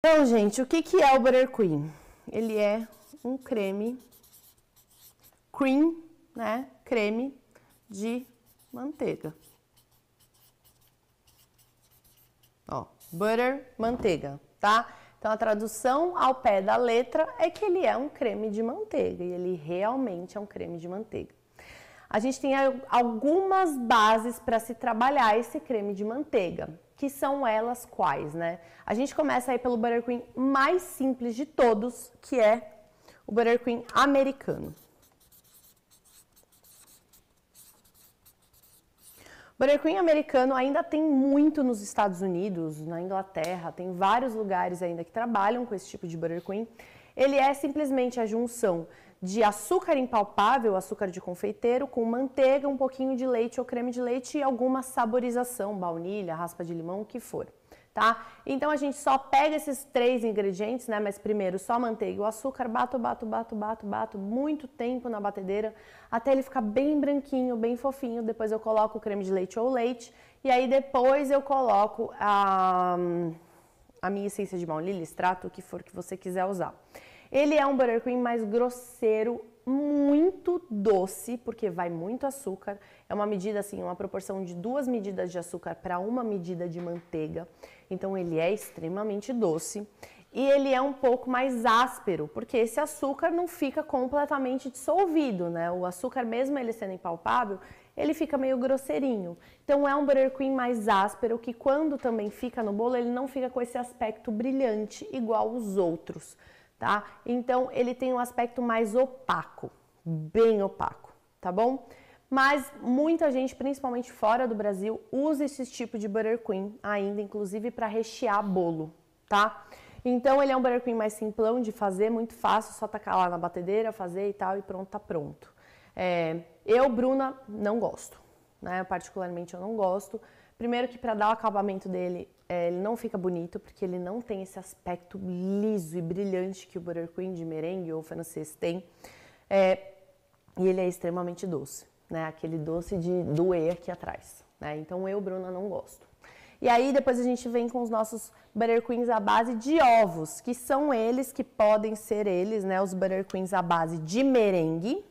Então, gente, o que é o Buttercream? Ele é um creme, né? Creme de manteiga. Ó, butter, manteiga, tá? Então, a tradução ao pé da letra é que ele é um creme de manteiga e ele realmente é um creme de manteiga. A gente tem algumas bases para se trabalhar esse creme de manteiga, que são elas quais, né? A gente começa aí pelo Buttercream mais simples de todos, que é o Buttercream americano. O Buttercream americano ainda tem muito nos Estados Unidos, na Inglaterra, tem vários lugares ainda que trabalham com esse tipo de Buttercream. Ele é simplesmente a junção de açúcar impalpável, açúcar de confeiteiro, com manteiga, um pouquinho de leite ou creme de leite e alguma saborização, baunilha, raspa de limão, o que for, tá? Então a gente só pega esses três ingredientes, né? Mas primeiro só manteiga e o açúcar, bato muito tempo na batedeira até ele ficar bem branquinho, bem fofinho. Depois eu coloco o creme de leite ou leite e aí depois eu coloco a minha essência de baunilha, extrato, o que for que você quiser usar. Ele é um Buttercream mais grosseiro, muito doce, porque vai muito açúcar. É uma medida assim, uma proporção de 2 medidas de açúcar para 1 medida de manteiga. Então ele é extremamente doce. E ele é um pouco mais áspero, porque esse açúcar não fica completamente dissolvido, né? O açúcar, mesmo ele sendo impalpável, ele fica meio grosseirinho. Então é um Buttercream mais áspero, que quando também fica no bolo, ele não fica com esse aspecto brilhante igual os outros. Tá? Então, ele tem um aspecto mais opaco, bem opaco, tá bom? Mas muita gente, principalmente fora do Brasil, usa esse tipo de Buttercream ainda, inclusive para rechear bolo, tá? Então, ele é um Buttercream mais simplão de fazer, muito fácil, só tacar lá na batedeira, fazer e tal, e pronto, tá pronto. Eu, Bruna, não gosto, né? Particularmente eu não gosto. Primeiro que para dar o acabamento dele, ele não fica bonito, porque ele não tem esse aspecto liso e brilhante que o Buttercream de merengue ou francês tem. E ele é extremamente doce, né? Aquele doce de doer aqui atrás, né? Então eu, Bruna, não gosto. E aí depois a gente vem com os nossos Buttercreams à base de ovos, que são eles que podem ser eles, né? Os Buttercreams à base de merengue.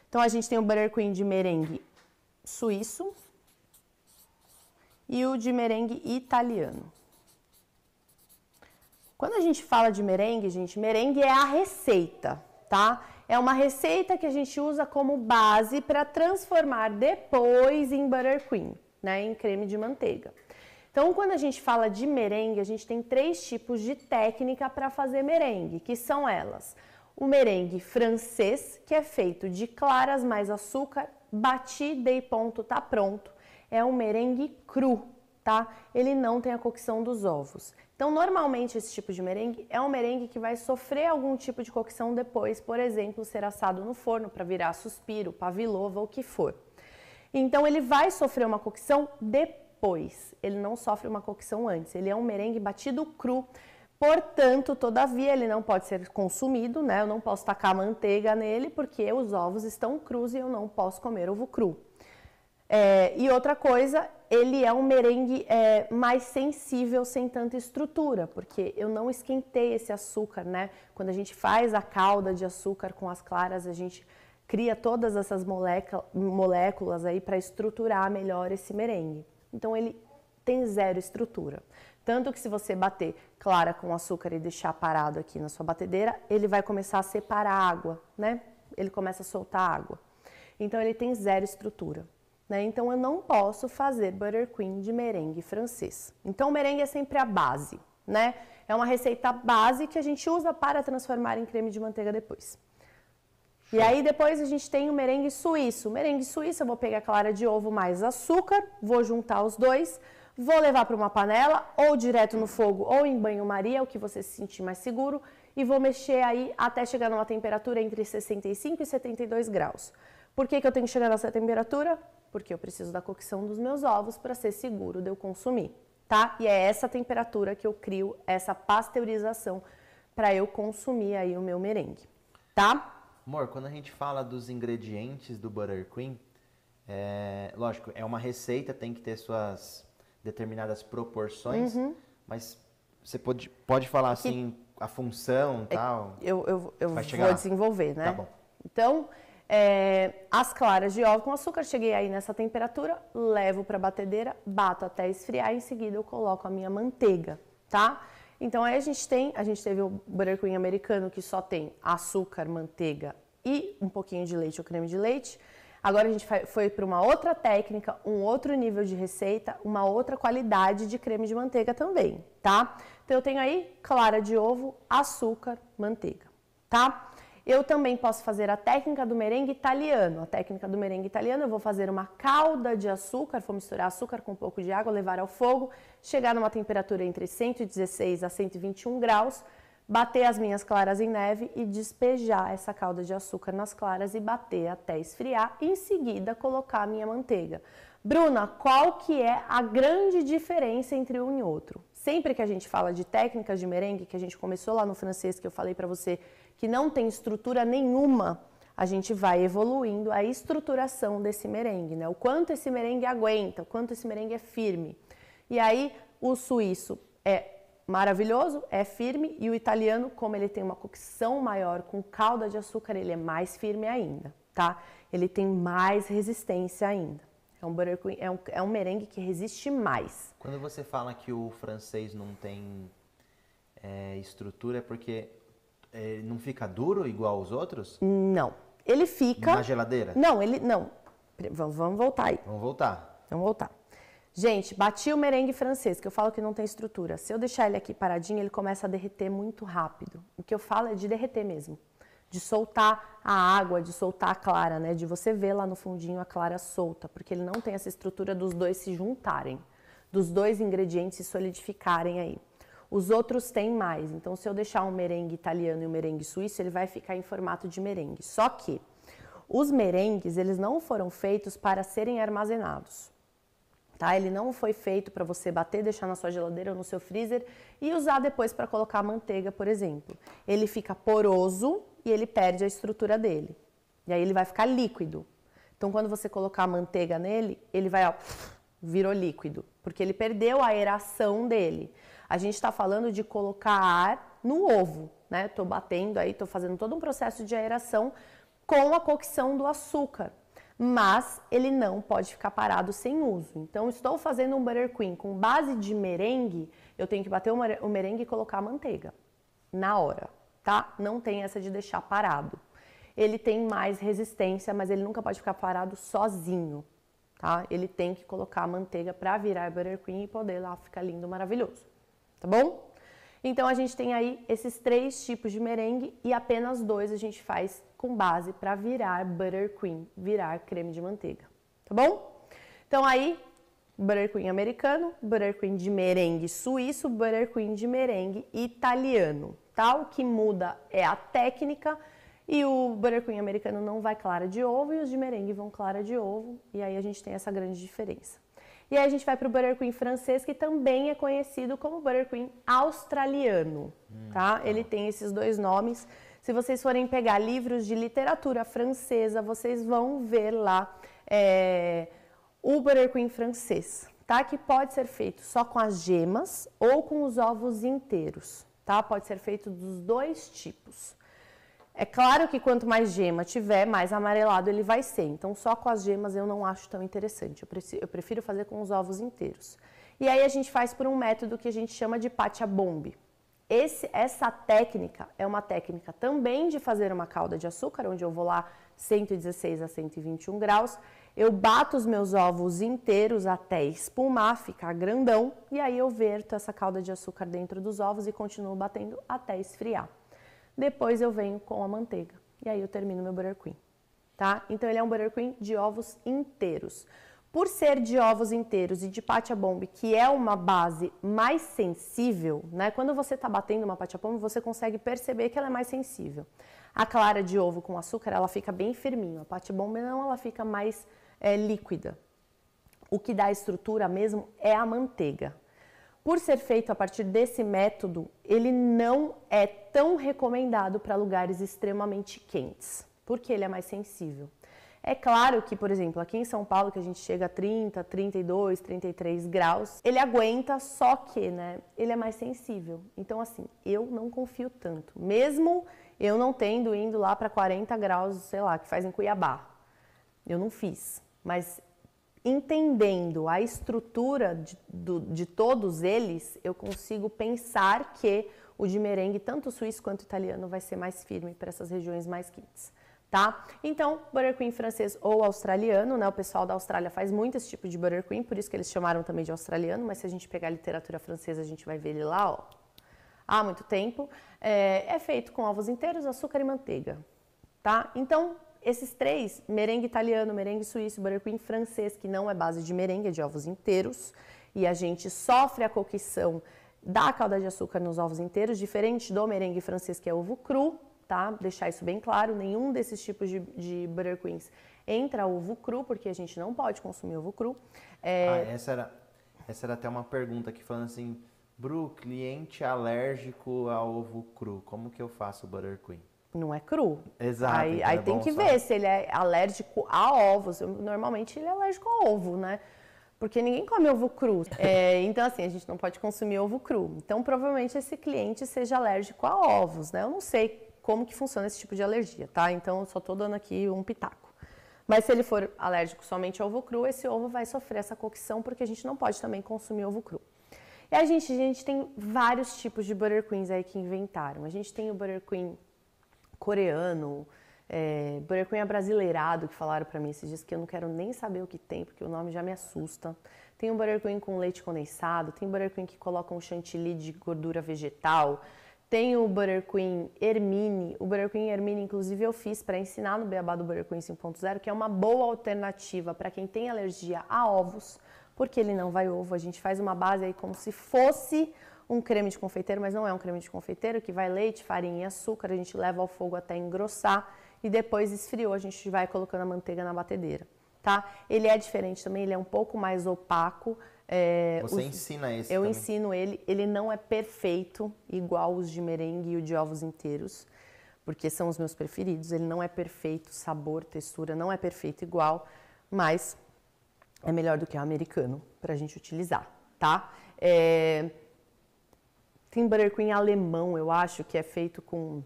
Então a gente tem o Buttercream de merengue suíço e o de merengue italiano. Quando a gente fala de merengue, gente, merengue é a receita, tá? É uma receita que a gente usa como base para transformar depois em Buttercream, né? Em creme de manteiga. Então, quando a gente fala de merengue, a gente tem 3 tipos de técnica para fazer merengue, que são elas. O merengue francês, que é feito de claras mais açúcar, bati, dei ponto, tá pronto. É um merengue cru, tá? Ele não tem a cocção dos ovos. Então, normalmente, esse tipo de merengue é um merengue que vai sofrer algum tipo de cocção depois, por exemplo, ser assado no forno para virar suspiro, pavlova, ou o que for. Então, ele vai sofrer uma cocção depois, ele não sofre uma cocção antes. Ele é um merengue batido cru, portanto, todavia, ele não pode ser consumido, né? Eu não posso tacar manteiga nele, porque os ovos estão crus e eu não posso comer ovo cru. E outra coisa, ele é um merengue mais sensível, sem tanta estrutura, porque eu não esquentei esse açúcar, né? Quando a gente faz a calda de açúcar com as claras, a gente cria todas essas moléculas aí para estruturar melhor esse merengue. Então ele tem zero estrutura. Tanto que se você bater clara com açúcar e deixar parado aqui na sua batedeira, ele vai começar a separar água, né? Ele começa a soltar água. Então ele tem zero estrutura. Né? Então, eu não posso fazer Buttercream de merengue francês. Então, o merengue é sempre a base, né? É uma receita base que a gente usa para transformar em creme de manteiga depois. E aí, depois a gente tem o merengue suíço. O merengue suíço, eu vou pegar clara de ovo mais açúcar, vou juntar os dois, vou levar para uma panela, ou direto no fogo, ou em banho-maria, o que você se sentir mais seguro, e vou mexer aí até chegar numa temperatura entre 65 e 72 graus. Por que eu tenho que chegar nessa temperatura? Porque eu preciso da cocção dos meus ovos para ser seguro de eu consumir, tá? E é essa temperatura que eu crio essa pasteurização para eu consumir aí o meu merengue, tá? Amor, quando a gente fala dos ingredientes do Buttercream, lógico, é uma receita, tem que ter suas determinadas proporções, mas Você pode falar assim, a função e tal? Eu Vai chegar vou lá. desenvolver, né? Tá bom. Então, as claras de ovo com açúcar, cheguei aí nessa temperatura, levo para a batedeira, bato até esfriar, em seguida eu coloco a minha manteiga, tá? Então aí a gente teve o buttercream americano que só tem açúcar, manteiga e um pouquinho de leite ou creme de leite. Agora a gente foi para uma outra técnica, um outro nível de receita, uma outra qualidade de creme de manteiga também, tá? Então eu tenho aí clara de ovo, açúcar, manteiga, tá? Eu também posso fazer a técnica do merengue italiano. A técnica do merengue italiano, eu vou fazer uma calda de açúcar, vou misturar açúcar com um pouco de água, levar ao fogo, chegar numa temperatura entre 116 a 121 graus, bater as minhas claras em neve e despejar essa calda de açúcar nas claras e bater até esfriar. E em seguida, colocar a minha manteiga. Bruna, qual que é a grande diferença entre um e outro? Sempre que a gente fala de técnicas de merengue, que a gente começou lá no francês, que eu falei para você que não tem estrutura nenhuma, a gente vai evoluindo a estruturação desse merengue, né? O quanto esse merengue aguenta, o quanto esse merengue é firme. E aí, o suíço é maravilhoso, é firme, e o italiano, como ele tem uma cocção maior com calda de açúcar, ele é mais firme ainda, tá? Ele tem mais resistência ainda. É um merengue que resiste mais. Quando você fala que o francês não tem estrutura, é porque não fica duro igual os outros? Não. Ele fica... Na geladeira? Não, não. Vamos voltar aí. Vamos voltar. Gente, bati o merengue francês, que eu falo que não tem estrutura. Se eu deixar ele aqui paradinho, ele começa a derreter muito rápido. O que eu falo é de derreter mesmo. De soltar a água, de soltar a clara, né? De você ver lá no fundinho a clara solta, porque ele não tem essa estrutura dos dois se juntarem, dos dois ingredientes se solidificarem aí. Os outros têm mais, então se eu deixar um merengue italiano e um merengue suíço, ele vai ficar em formato de merengue. Só que os merengues, eles não foram feitos para serem armazenados. Tá? Ele não foi feito para você bater, deixar na sua geladeira ou no seu freezer e usar depois para colocar manteiga, por exemplo. Ele fica poroso e ele perde a estrutura dele. E aí ele vai ficar líquido. Então, quando você colocar a manteiga nele, ele vai, ó, virou líquido, porque ele perdeu a aeração dele. A gente está falando de colocar ar no ovo, né? Tô batendo aí, tô fazendo todo um processo de aeração com a cocção do açúcar. Mas ele não pode ficar parado sem uso. Então, estou fazendo um buttercream com base de merengue, eu tenho que bater o merengue e colocar a manteiga na hora, tá? Não tem essa de deixar parado. Ele tem mais resistência, mas ele nunca pode ficar parado sozinho, tá? Ele tem que colocar a manteiga para virar buttercream e poder lá ficar lindo, maravilhoso, tá bom? Então, a gente tem aí esses 3 tipos de merengue e apenas 2 a gente faz com base para virar buttercream, virar creme de manteiga, tá bom? Então, aí, buttercream americano, buttercream de merengue suíço, buttercream de merengue italiano, tá? O que muda é a técnica e o buttercream americano não vai clara de ovo e os de merengue vão clara de ovo e aí a gente tem essa grande diferença. E aí a gente vai para o buttercream francês, que também é conhecido como buttercream australiano, tá? Ele tem esses 2 nomes. Se vocês forem pegar livros de literatura francesa, vocês vão ver lá o buttercream francês, tá? Que pode ser feito só com as gemas ou com os ovos inteiros, tá? Pode ser feito dos 2 tipos. É claro que quanto mais gema tiver, mais amarelado ele vai ser. Então, só com as gemas eu não acho tão interessante. Eu prefiro fazer com os ovos inteiros. E aí a gente faz por um método que a gente chama de patch a bombe. Essa técnica é uma técnica também de fazer uma calda de açúcar, onde eu vou lá 116 a 121 graus. Eu bato os meus ovos inteiros até espumar, ficar grandão. E aí eu verto essa calda de açúcar dentro dos ovos e continuo batendo até esfriar. Depois eu venho com a manteiga e aí eu termino meu buttercream, tá? Então ele é um buttercream de ovos inteiros. Por ser de ovos inteiros e de patch a bombe, que é uma base mais sensível, né? Quando você tá batendo uma patch a bombe, você consegue perceber que ela é mais sensível. A clara de ovo com açúcar, ela fica bem firminha. A patch a bombe não, ela fica mais líquida. O que dá a estrutura mesmo é a manteiga. Por ser feito a partir desse método, ele não é tão recomendado para lugares extremamente quentes, porque ele é mais sensível. É claro que, por exemplo, aqui em São Paulo, que a gente chega a 30, 32, 33 graus, ele aguenta, só que, né, ele é mais sensível. Então, assim, eu não confio tanto. Mesmo eu não tendo indo lá para 40 graus, sei lá, que faz em Cuiabá. Eu não fiz. Mas entendendo a estrutura de todos eles, eu consigo pensar que o de merengue, tanto suíço quanto italiano, vai ser mais firme para essas regiões mais quentes. Tá? Então, Buttercream francês ou australiano, né? O pessoal da Austrália faz muito esse tipo de Buttercream, por isso que eles chamaram também de australiano, mas se a gente pegar a literatura francesa, a gente vai ver ele lá, ó, há muito tempo. É feito com ovos inteiros, açúcar e manteiga, tá? Então, esses três, merengue italiano, merengue suíço, Buttercream francês, que não é base de merengue, é de ovos inteiros, e a gente sofre a cocção da calda de açúcar nos ovos inteiros, diferente do merengue francês, que é ovo cru, tá? Deixar isso bem claro, nenhum desses tipos de Buttercreams entra ovo cru, porque a gente não pode consumir ovo cru. Essa era até uma pergunta aqui falando assim, Bru, cliente alérgico a ovo cru, como que eu faço o Buttercream? Não é cru. Exato. Aí então tem que ver se ele é alérgico a ovos. Normalmente ele é alérgico a ovo, né? Porque ninguém come ovo cru. Então, assim, a gente não pode consumir ovo cru. Então, provavelmente esse cliente seja alérgico a ovos, né? Eu não sei como que funciona esse tipo de alergia, tá? Então, eu só tô dando aqui um pitaco. Mas se ele for alérgico somente ao ovo cru, esse ovo vai sofrer essa cocção, porque a gente não pode também consumir ovo cru. E a gente tem vários tipos de Buttercreams aí que inventaram. A gente tem o Buttercream coreano, Buttercream abrasileirado, que falaram pra mim esses dias, que eu não quero nem saber o que tem, porque o nome já me assusta. Tem o Buttercream com leite condensado, tem o Buttercream que coloca um chantilly de gordura vegetal, tem o Buttercream Hermine. O Buttercream Hermine, inclusive, eu fiz para ensinar no Beabá do Buttercream 5.0, que é uma boa alternativa para quem tem alergia a ovos, porque ele não vai ovo. A gente faz uma base aí como se fosse um creme de confeiteiro, mas não é um creme de confeiteiro, que vai leite, farinha e açúcar, a gente leva ao fogo até engrossar e depois esfriou, a gente vai colocando a manteiga na batedeira, tá? Ele é diferente também, ele é um pouco mais opaco. Você ensina esse Eu também? ensino ele não é perfeito, igual os de merengue e o de ovos inteiros, porque são os meus preferidos, ele não é perfeito, sabor, textura, não é perfeito igual, mas é melhor do que o americano pra gente utilizar, tá? Tem Buttercream alemão, eu acho, que é feito com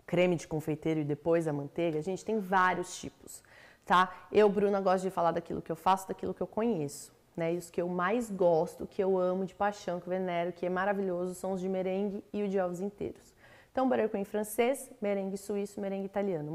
creme de confeiteiro e depois a manteiga. A gente tem vários tipos, tá? Eu, Bruna, gosto de falar daquilo que eu faço, daquilo que eu conheço, né? E os que eu mais gosto, que eu amo de paixão, que eu venero, que é maravilhoso, são os de merengue e o de ovos inteiros. Então, Buttercream francês, merengue suíço, merengue italiano.